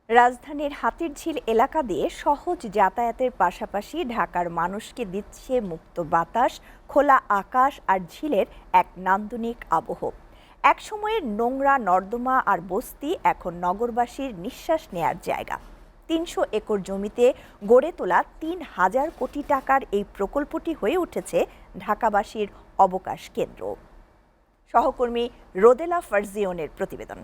রাজধানীর হাতিরঝিল এলাকা দিয়ে সহজ যাতায়াতের পাশাপাশি ঢাকার মানুষকে দিচ্ছে মুক্ত বাতাস, খোলা আকাশ আর ঝিলের এক নান্দনিক আবহ। একসময়ের নোংরা নর্দমা আর বস্তি এখন নগরবাসীর নিঃশ্বাস নেয়ার জায়গা। ৩০০ একর জমিতে গড়ে তোলা ৩,০০০ কোটি টাকার এই প্রকল্পটি হয়ে উঠেছে ঢাকাবাসীর অবকাশ কেন্দ্র। সহকর্মী রোদেলা ফারজিওনের প্রতিবেদন।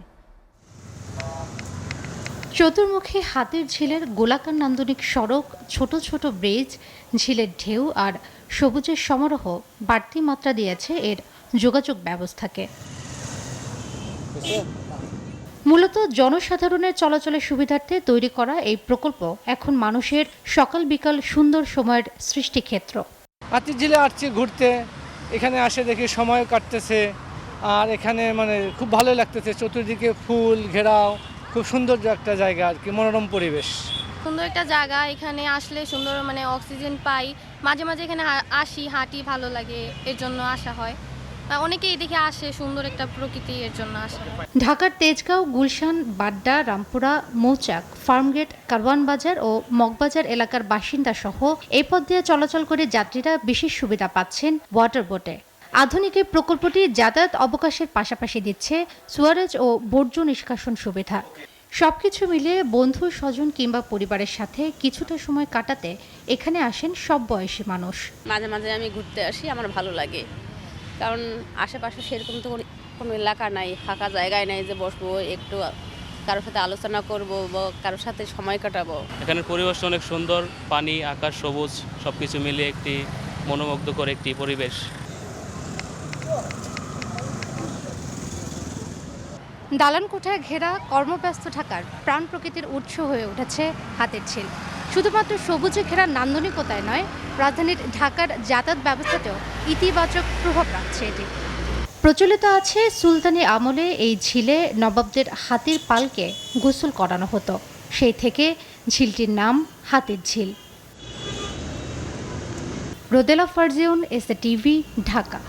চতুর্মুখী হাতিরঝিলের গোলাকার নান্দনিক সড়ক, ছোট ছোট ব্রিজ, ঝিলের ঢেউ আর সবুজের সমারোহ বাড়তি মাত্রা দিয়েছে এর যোগাযোগ ব্যবস্থাকে। মূলত জনসাধারণের চলাচলের সুবিধার্থে তৈরি করা এই প্রকল্প এখন মানুষের সকাল বিকাল সুন্দর সময়ের সৃষ্টিক্ষেত্র। হাতিরঝিলে আসছি ঘুরতে, এখানে আসে দেখি সময় কাটতেছে, আর এখানে খুব ভালো লাগতেছে। চতুর্দিকে ফুল ঘেরাও, খুব সুন্দর একটা জায়গা আর কি, মনোরম পরিবেশ। সুন্দর একটা জায়গা, এখানে আসলে সুন্দর অক্সিজেন পাই। মাঝে মাঝে এখানে আসি, হাঁটি, ভালো লাগে, এর জন্য আসা হয়। অনেকেই দেখে আসে, সুন্দর একটা প্রকৃতি, এর জন্য আসে। ঢাকার তেজগাঁও, গুলশান, বাড্ডা, রামপুরা, মৌচাক, ফার্মগেট, কারওয়ান বাজার ও মগবাজার এলাকার বাসিন্দা সহ এই পথ দিয়ে চলাচল করে যাত্রীরা বিশেষ সুবিধা পাচ্ছেন ওয়াটার বোটে। আধুনিক এই প্রকল্পটি যাতায়াত অবকাশের পাশাপাশি দিচ্ছে সুয়ারেজ ও বর্জ্য নিষ্কাশন সুবিধা। সবকিছু মিলিয়ে বন্ধু স্বজন কিংবা পরিবারের সাথে কিছুটা সময় কাটাতে এখানে আসেন সব বয়সী মানুষ। মাঝে মাঝে আমি ঘুরতে আসি, আমার ভালো লাগে, কারণ আশেপাশে সেরকম তো কোনো এলাকা নাই, ফাঁকা জায়গায় নাই যে বসবো, একটু কারোর সাথে আলোচনা করব বা কারোর সাথে সময় কাটাবো। এখানের পরিবেশটা অনেক সুন্দর, পানি, আকাশ, সবুজ সবকিছু মিলিয়ে একটি মনোমুগ্ধকর একটি পরিবেশ। দালান কোঠায় ঘেরা কর্মব্যস্ত ঢাকার প্রাণ প্রকৃতির উৎস হয়ে উঠেছে হাতিরঝিল। শুধুমাত্র সবুজে ঘেরা নান্দনিকতায় নয়, রাজধানীর ঢাকার যাতায়াত ব্যবস্থাতেও ইতিবাচক প্রভাব রাখছে এটি। প্রচলিত আছে সুলতানি আমলে এই ঝিলে নবাবদের হাতির পালকে গোসল করানো হতো। সেই থেকে ঝিলটির নাম হাতিরঝিল। রোদেলা ফারজিওন, এসএ টিভি, ঢাকা।